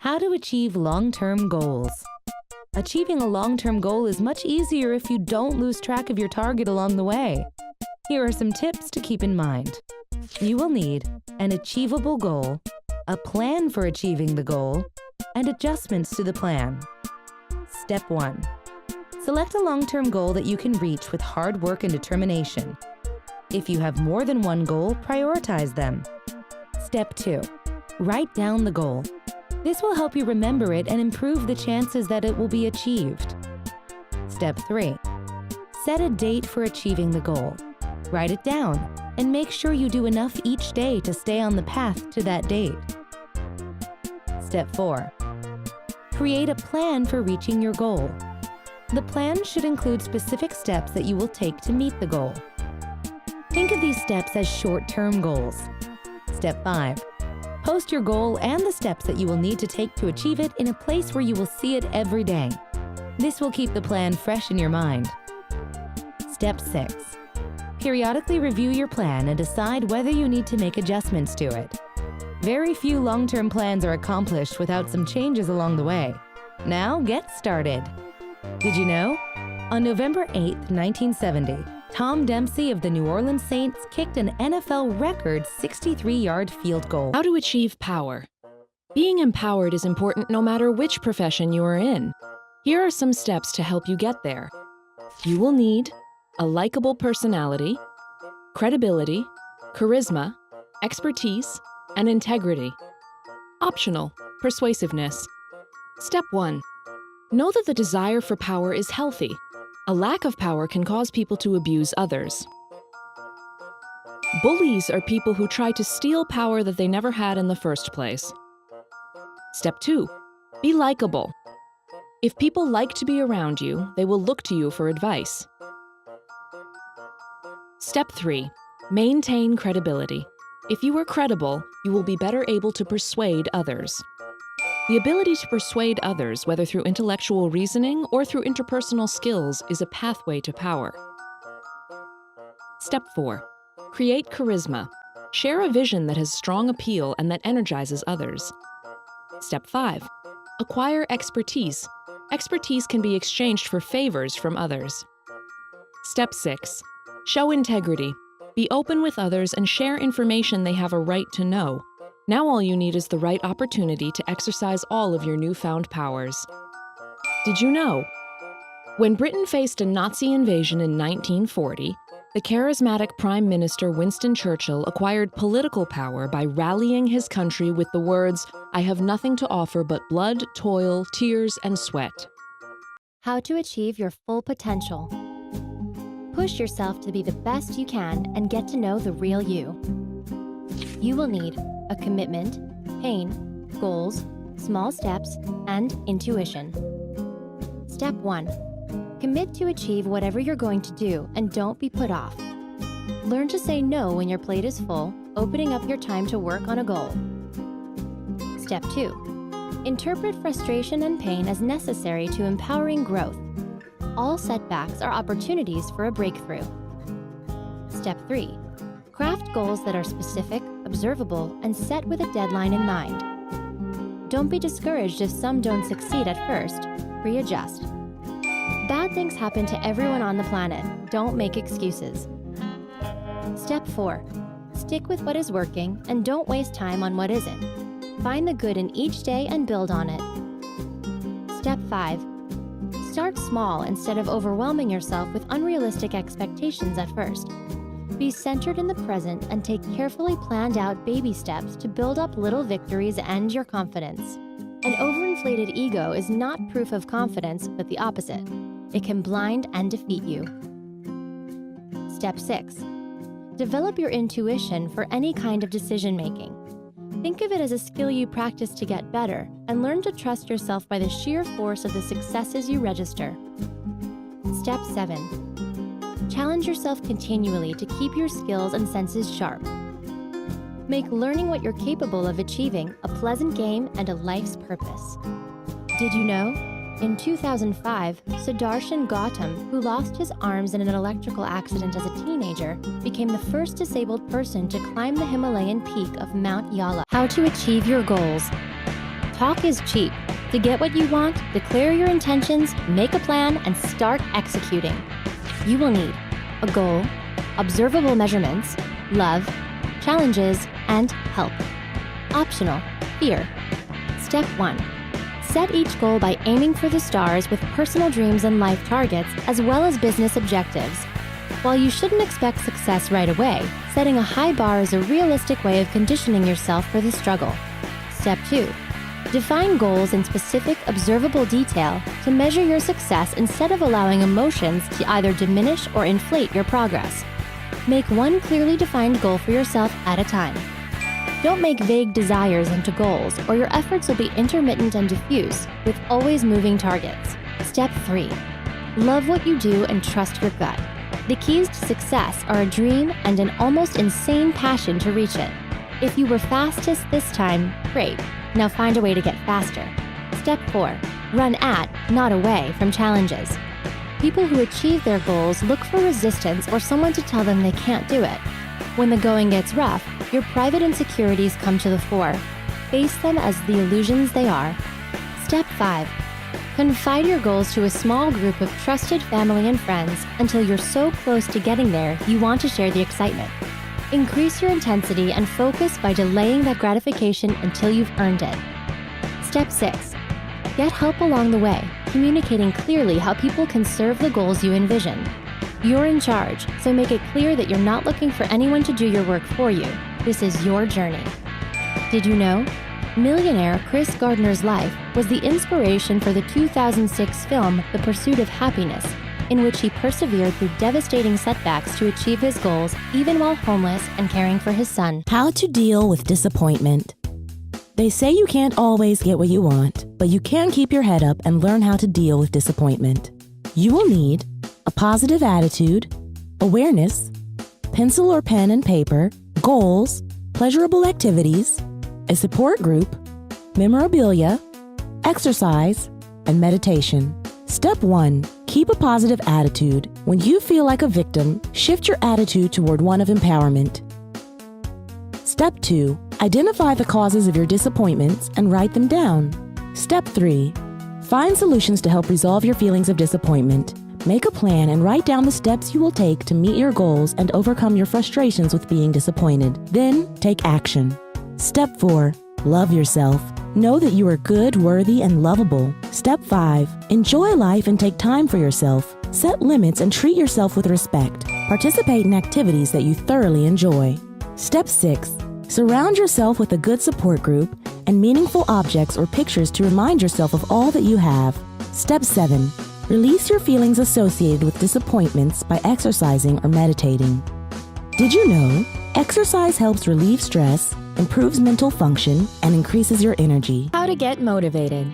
How to achieve long-term goals. Achieving a long-term goal is much easier if you don't lose track of your target along the way. Here are some tips to keep in mind. You will need an achievable goal, a plan for achieving the goal, and adjustments to the plan. Step 1. Select a long-term goal that you can reach with hard work and determination. If you have more than one goal, prioritize them. Step 2. Write down the goal. This will help you remember it and improve the chances that it will be achieved. Step 3. Set a date for achieving the goal. Write it down and make sure you do enough each day to stay on the path to that date. Step 4. Create a plan for reaching your goal. The plan should include specific steps that you will take to meet the goal. Think of these steps as short-term goals. Step 5. Post your goal and the steps that you will need to take to achieve it in a place where you will see it every day. This will keep the plan fresh in your mind. Step 6. Periodically review your plan and decide whether you need to make adjustments to it. Very few long-term plans are accomplished without some changes along the way. Now get started. Did you know? On November 8, 1970, Tom Dempsey of the New Orleans Saints kicked an NFL record 63-yard field goal. How to achieve power. Being empowered is important no matter which profession you are in. Here are some steps to help you get there. You will need a likable personality, credibility, charisma, expertise, and integrity. Optional, persuasiveness. Step 1. Know that the desire for power is healthy. A lack of power can cause people to abuse others. Bullies are people who try to steal power that they never had in the first place. Step 2. Be likable. If people like to be around you, they will look to you for advice. Step 3. Maintain credibility. If you are credible, you will be better able to persuade others. The ability to persuade others, whether through intellectual reasoning or through interpersonal skills, is a pathway to power. Step 4. Create charisma. Share a vision that has strong appeal and that energizes others. Step 5. Acquire expertise. Expertise can be exchanged for favors from others. Step 6. Show integrity. Be open with others and share information they have a right to know. Now all you need is the right opportunity to exercise all of your newfound powers. Did you know? When Britain faced a Nazi invasion in 1940, the charismatic Prime Minister Winston Churchill acquired political power by rallying his country with the words, "I have nothing to offer but blood, toil, tears, and sweat." How to achieve your full potential. Push yourself to be the best you can and get to know the real you. You will need a commitment, pain, goals, small steps, and intuition. Step 1. Commit to achieve whatever you're going to do and don't be put off. Learn to say no when your plate is full, opening up your time to work on a goal. Step 2. Interpret frustration and pain as necessary to empowering growth. All setbacks are opportunities for a breakthrough. Step 3. Craft goals that are specific, observable, and set with a deadline in mind. Don't be discouraged if some don't succeed at first. Readjust. Bad things happen to everyone on the planet. Don't make excuses. Step 4. Stick with what is working and don't waste time on what isn't. Find the good in each day and build on it. Step 5. Start small instead of overwhelming yourself with unrealistic expectations at first. Be centered in the present and take carefully planned out baby steps to build up little victories and your confidence. An overinflated ego is not proof of confidence, but the opposite. It can blind and defeat you. Step 6. Develop your intuition for any kind of decision making. Think of it as a skill you practice to get better and learn to trust yourself by the sheer force of the successes you register. Step 7. Challenge yourself continually to keep your skills and senses sharp. Make learning what you're capable of achieving a pleasant game and a life's purpose. Did you know? In 2005, Sudarshan Gautam, who lost his arms in an electrical accident as a teenager, became the first disabled person to climb the Himalayan peak of Mount Yala. How to achieve your goals. Talk is cheap. To get what you want, declare your intentions, make a plan, and start executing. You will need a goal, observable measurements, love, challenges, and help. Optional, fear. Step 1. Set each goal by aiming for the stars with personal dreams and life targets, as well as business objectives. While you shouldn't expect success right away, setting a high bar is a realistic way of conditioning yourself for the struggle. Step 2. Define goals in specific, observable detail to measure your success instead of allowing emotions to either diminish or inflate your progress. Make one clearly defined goal for yourself at a time. Don't make vague desires into goals, or your efforts will be intermittent and diffuse, with always moving targets. Step 3. Love what you do and trust your gut. The keys to success are a dream and an almost insane passion to reach it. If you were fastest this time, great. Now find a way to get faster. Step 4. Run at, not away, from challenges. People who achieve their goals look for resistance or someone to tell them they can't do it. When the going gets rough, your private insecurities come to the fore. Face them as the illusions they are. Step 5. Confide your goals to a small group of trusted family and friends until you're so close to getting there you want to share the excitement. Increase your intensity and focus by delaying that gratification until you've earned it. Step 6. Get help along the way, communicating clearly how people can serve the goals you envision. You're in charge, so make it clear that you're not looking for anyone to do your work for you. This is your journey. Did you know? Millionaire Chris Gardner's life was the inspiration for the 2006 film The Pursuit of Happiness, in which he persevered through devastating setbacks to achieve his goals even while homeless and caring for his son. How to deal with disappointment. They say you can't always get what you want, but you can keep your head up and learn how to deal with disappointment. You will need a positive attitude, awareness, pencil or pen and paper, goals, pleasurable activities, a support group, memorabilia, exercise, and meditation. Step 1. Keep a positive attitude. When you feel like a victim, shift your attitude toward one of empowerment. Step 2. Identify the causes of your disappointments and write them down. Step 3. Find solutions to help resolve your feelings of disappointment. Make a plan and write down the steps you will take to meet your goals and overcome your frustrations with being disappointed. Then, take action. Step 4. Love yourself. Know that you are good, worthy, and lovable. Step 5. Enjoy life and take time for yourself. Set limits and treat yourself with respect. Participate in activities that you thoroughly enjoy. Step 6. Surround yourself with a good support group and meaningful objects or pictures to remind yourself of all that you have. Step 7. Release your feelings associated with disappointments by exercising or meditating. Did you know exercise helps relieve stress, improves mental function, and increases your energy? How to get motivated.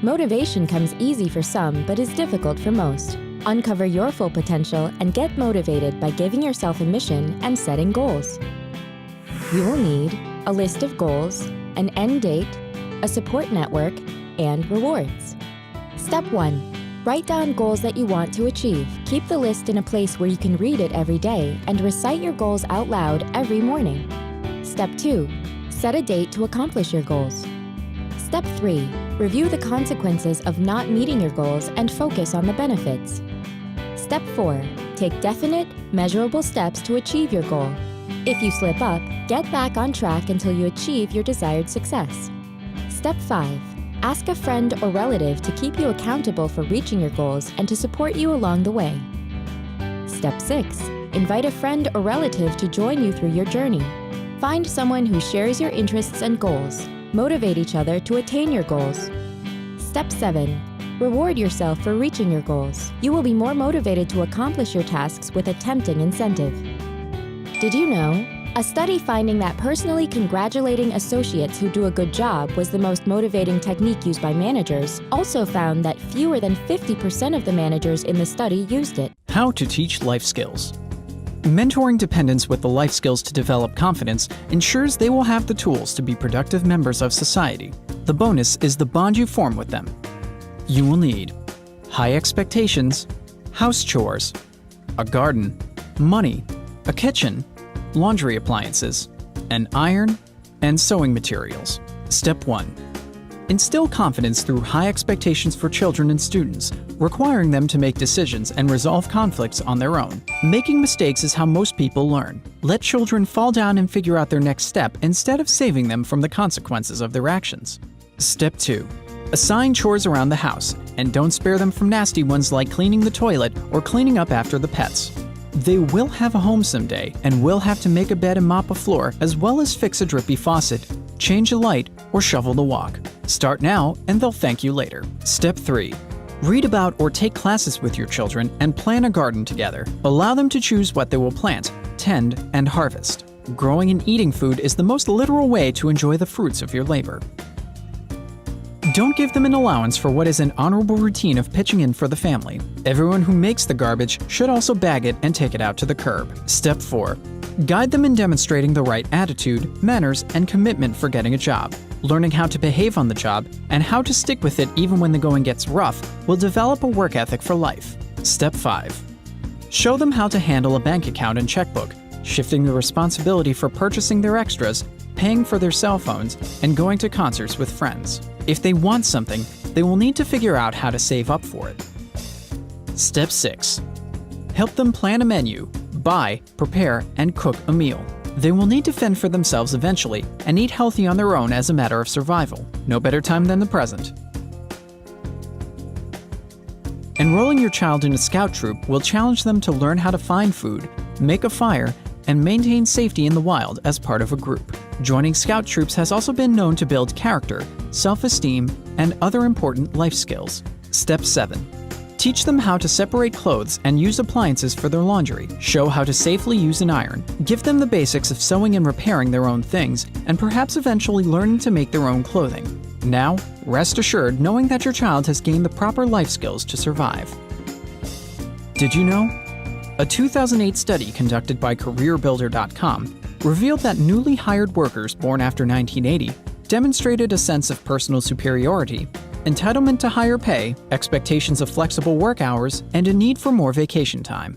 Motivation comes easy for some, but is difficult for most. Uncover your full potential and get motivated by giving yourself a mission and setting goals. You will need a list of goals, an end date, a support network, and rewards. Step 1. Write down goals that you want to achieve. Keep the list in a place where you can read it every day and recite your goals out loud every morning. Step 2. Set a date to accomplish your goals. Step 3. Review the consequences of not meeting your goals and focus on the benefits. Step 4. Take definite, measurable steps to achieve your goal. If you slip up, get back on track until you achieve your desired success. Step 5. Ask a friend or relative to keep you accountable for reaching your goals and to support you along the way. Step 6. Invite a friend or relative to join you through your journey. Find someone who shares your interests and goals. Motivate each other to attain your goals. Step 7. Reward yourself for reaching your goals. You will be more motivated to accomplish your tasks with a tempting incentive. Did you know? A study finding that personally congratulating associates who do a good job was the most motivating technique used by managers also found that fewer than 50% of the managers in the study used it. How to teach life skills. Mentoring dependents with the life skills to develop confidence ensures they will have the tools to be productive members of society. The bonus is the bond you form with them. You will need high expectations, house chores, a garden, money, a kitchen, laundry appliances, an iron, and sewing materials. Step 1. Instill confidence through high expectations for children and students, requiring them to make decisions and resolve conflicts on their own. Making mistakes is how most people learn. Let children fall down and figure out their next step instead of saving them from the consequences of their actions. Step 2. Assign chores around the house, and don't spare them from nasty ones like cleaning the toilet or cleaning up after the pets. They will have a home someday and will have to make a bed and mop a floor, as well as fix a drippy faucet, change a light, or shovel the walk. Start now and they'll thank you later. Step 3. Read about or take classes with your children and plan a garden together. Allow them to choose what they will plant, tend, and harvest. Growing and eating food is the most literal way to enjoy the fruits of your labor. Don't give them an allowance for what is an honorable routine of pitching in for the family. Everyone who makes the garbage should also bag it and take it out to the curb. Step 4. Guide them in demonstrating the right attitude, manners, and commitment for getting a job. Learning how to behave on the job and how to stick with it even when the going gets rough will develop a work ethic for life. Step 5. Show them how to handle a bank account and checkbook, shifting the responsibility for purchasing their extras, paying for their cell phones, and going to concerts with friends. If they want something, they will need to figure out how to save up for it. Step 6. Help them plan a menu, buy, prepare, and cook a meal. They will need to fend for themselves eventually and eat healthy on their own as a matter of survival. No better time than the present. Enrolling your child in a scout troop will challenge them to learn how to find food, make a fire, and maintain safety in the wild as part of a group. Joining scout troops has also been known to build character, self-esteem, and other important life skills. Step 7. Teach them how to separate clothes and use appliances for their laundry. Show how to safely use an iron. Give them the basics of sewing and repairing their own things, and perhaps eventually learning to make their own clothing. Now, rest assured knowing that your child has gained the proper life skills to survive. Did you know? A 2008 study conducted by CareerBuilder.com revealed that newly hired workers born after 1980 demonstrated a sense of personal superiority, entitlement to higher pay, expectations of flexible work hours, and a need for more vacation time.